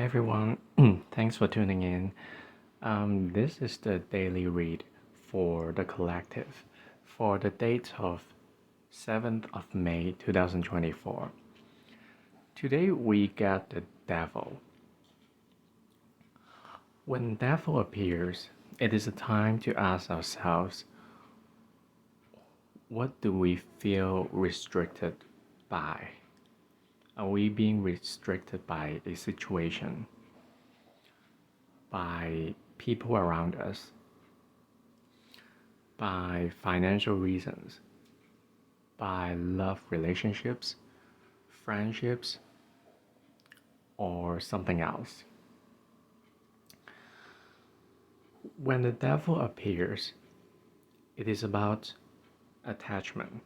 everyone, thanks for tuning in. This is the daily read for The Collective for the date of 7th of May 2024. Today we get the devil. When devil appears, it is a time to ask ourselves, what do we feel restricted by? Are we being restricted by a situation, by people around us, by financial reasons, by love relationships, friendships, or something else? When the devil appears, it is about attachment.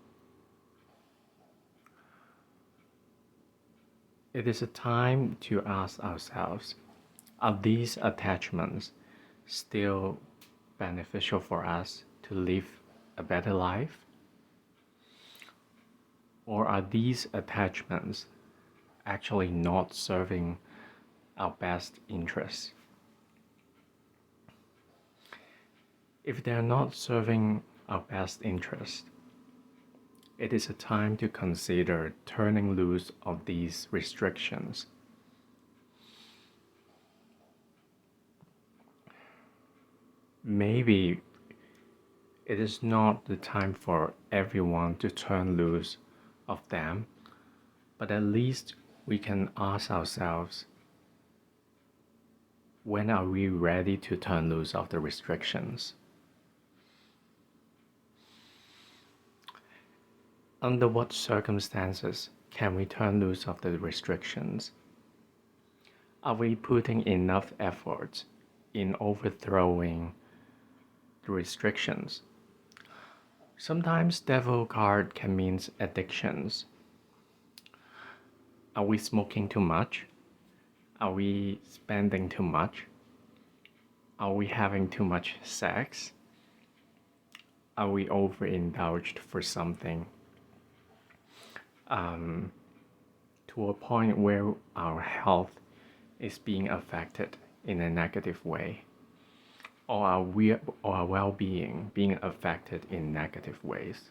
It is a time to ask ourselves, are these attachments still beneficial for us to live a better life? Or are these attachments actually not serving our best interests? If they are not serving our best interest, it is a time to consider turning loose of these restrictions. Maybe it is not the time for everyone to turn loose of them, but at least we can ask ourselves, when are we ready to turn loose of the restrictions? Under what circumstances can we turn loose of the restrictions? Are we putting enough effort in overthrowing the restrictions? Sometimes devil card can mean addictions. Are we smoking too much? Are we spending too much? Are we having too much sex? Are we overindulged for something? To a point where our health is being affected in a negative way, or our well-being being affected in negative ways.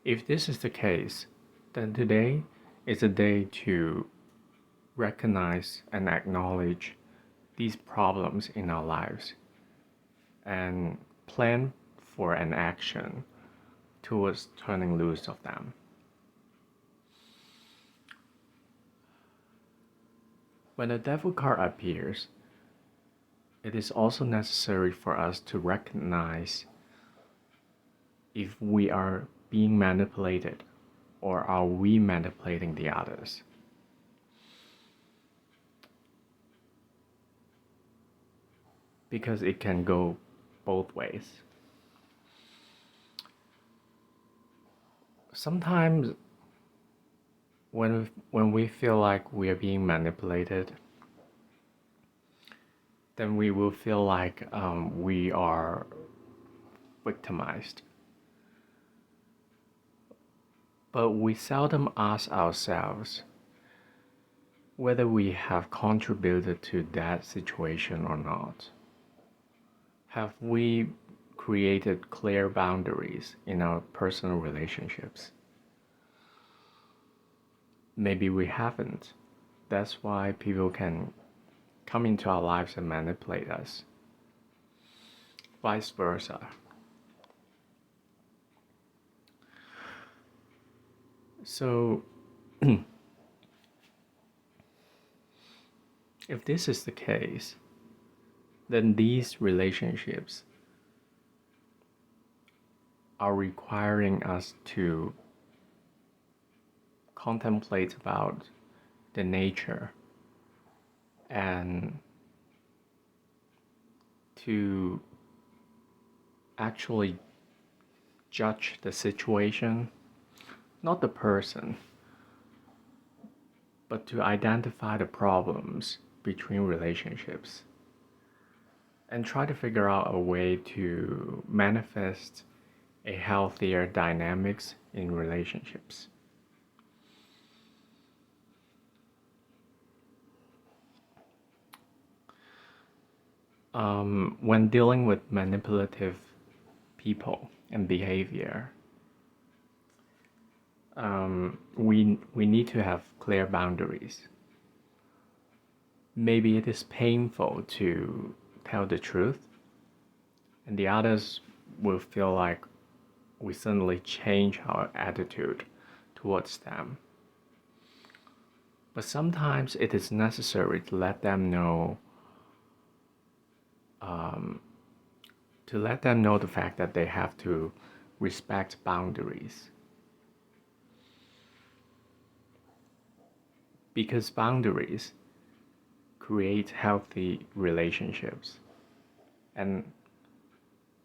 If this is the case, then today is a day to recognize and acknowledge these problems in our lives and plan for an action towards turning loose of them. When the devil card appears, it is also necessary for us to recognize if we are being manipulated or are we manipulating the others. Because it can go both ways. Sometimes when we feel like we are being manipulated, then we will feel like we are victimized. But we seldom ask ourselves whether we have contributed to that situation or not. Have we created clear boundaries in our personal relationships? Maybe we haven't. That's why people can come into our lives and manipulate us. Vice versa. So, if this is the case, then these relationships are requiring us to contemplate about the nature and to actually judge the situation, not the person, but to identify the problems between relationships and try to figure out a way to manifest a healthier dynamics in relationships. When dealing with manipulative people and behavior, we need to have clear boundaries. Maybe it is painful to tell the truth, and the others will feel like we suddenly change our attitude towards them. But sometimes it is necessary to let them know, the fact that they have to respect boundaries. Because boundaries create healthy relationships. And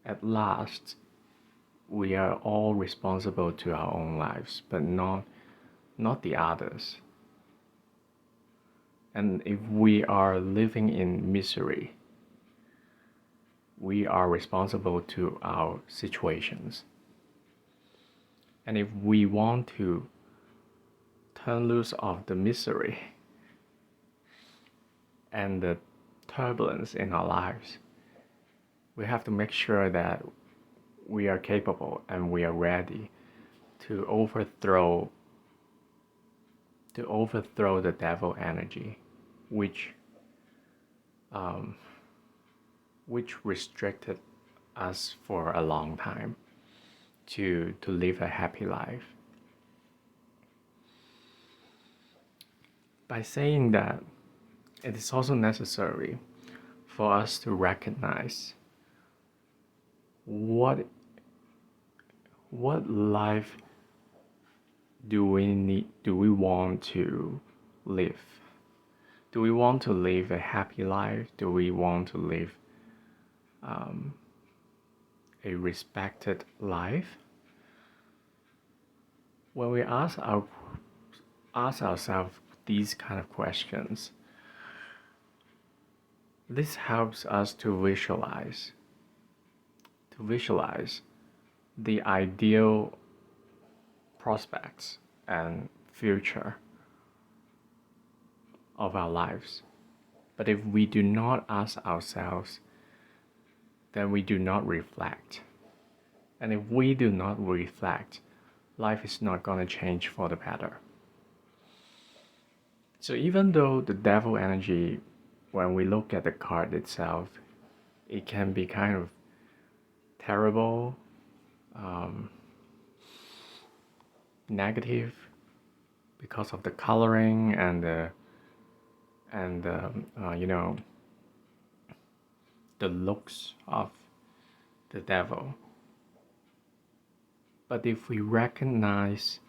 at last, we are all responsible to our own lives, but not the others. And if we are living in misery, we are responsible to our situations. And if we want to turn loose of the misery and the turbulence in our lives, we have to make sure that we are capable and we are ready to overthrow the devil energy, which restricted us for a long time to live a happy life. By saying that, it is also necessary for us to recognize what life do we want to live? Do we want to live a happy life? Do we want to live a respected life? When we ask ourselves these kind of questions, this helps us to visualize the ideal prospects and future of our lives. But if we do not ask ourselves, then we do not reflect. And if we do not reflect, life is not going to change for the better. So even though the devil energy, when we look at the card itself, it can be kind of terrible, negative, because of the coloring and the looks of the devil. But if we recognize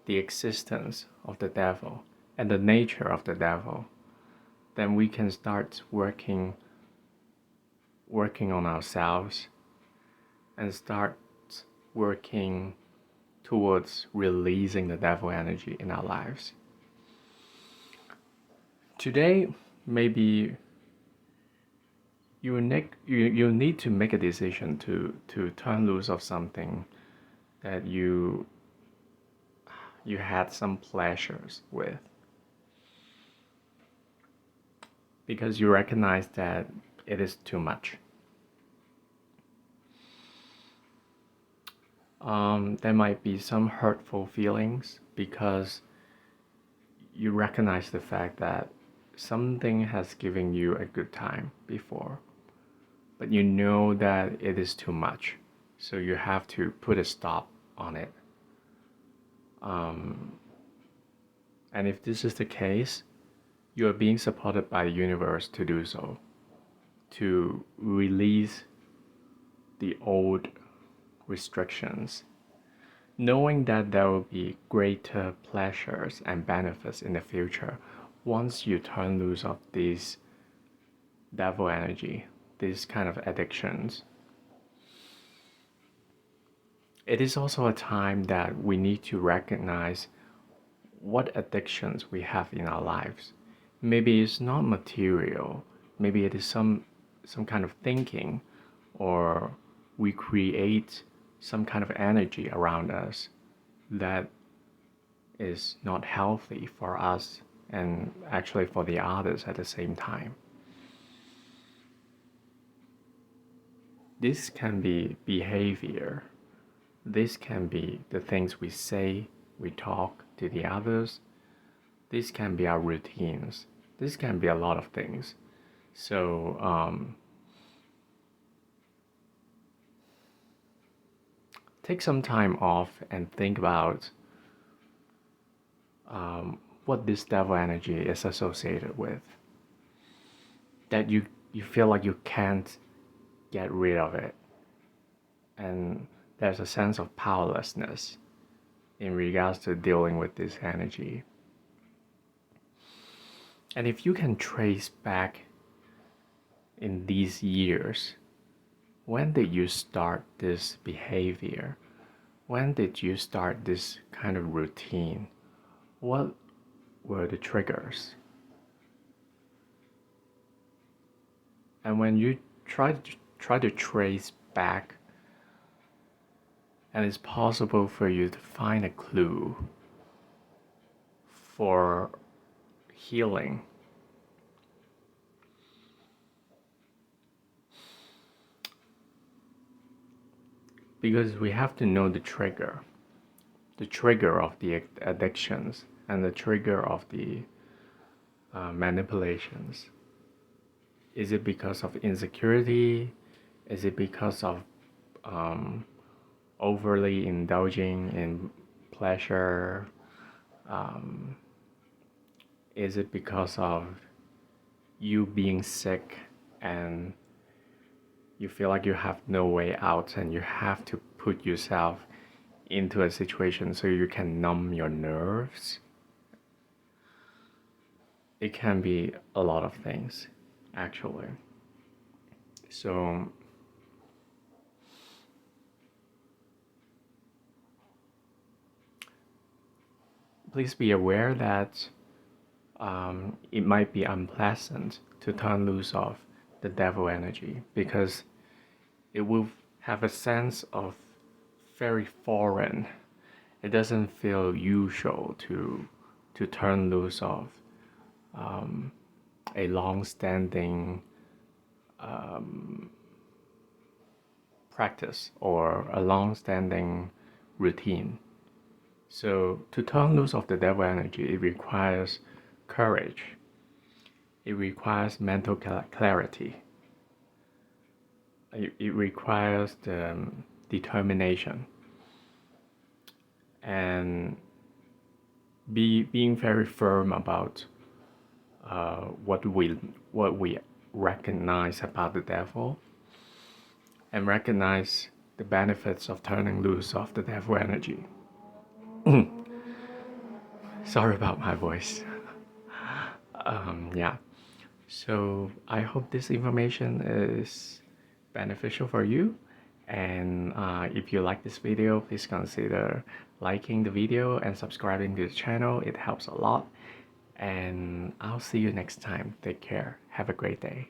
the existence of the devil and the nature of the devil, then we can start working on ourselves and start working towards releasing the devil energy in our lives. Today, maybe you need to make a decision to turn loose of something that you had some pleasures with, because you recognize that it is too much. There might be some hurtful feelings because you recognize the fact that something has given you a good time before, but you know that it is too much, so you have to put a stop on it. And if this is the case, you are being supported by the universe to do so, to release the old restrictions, knowing that there will be greater pleasures and benefits in the future once you turn loose of these devil energy, these kind of addictions. It is also a time that we need to recognize what addictions we have in our lives. Maybe it's not material, maybe it is some kind of thinking or we create some kind of energy around us that is not healthy for us and actually for the others at the same time. This can be behavior. This can be the things we say, we talk to the others. This can be our routines. This can be a lot of things. So take some time off and think about what this devil energy is associated with. That you feel like you can't get rid of it. And there's a sense of powerlessness in regards to dealing with this energy. And if you can trace back in these years, when did you start this behavior? When did you start this kind of routine? What were the triggers? And when you try to trace back, and it's possible for you to find a clue for healing. Because we have to know the trigger of the addictions and the trigger of the manipulations. Is it because of insecurity? Is it because of overly indulging in pleasure? Is it because of you being sick and you feel like you have no way out and you have to put yourself into a situation so you can numb your nerves? It can be a lot of things, actually. So please be aware that it might be unpleasant to turn loose of the devil energy, because it will have a sense of very foreign. It doesn't feel usual to turn loose of a long-standing practice or a long-standing routine. So to turn loose of the devil energy, it requires courage. It requires mental clarity. It requires the determination and being very firm about what we recognize about the devil, and recognize the benefits of turning loose of the devil energy. Sorry about my voice. Yeah. So I hope this information is beneficial for you. And if you like this video, please consider liking the video and subscribing to the channel. It helps a lot. And I'll see you next time. Take care. Have a great day.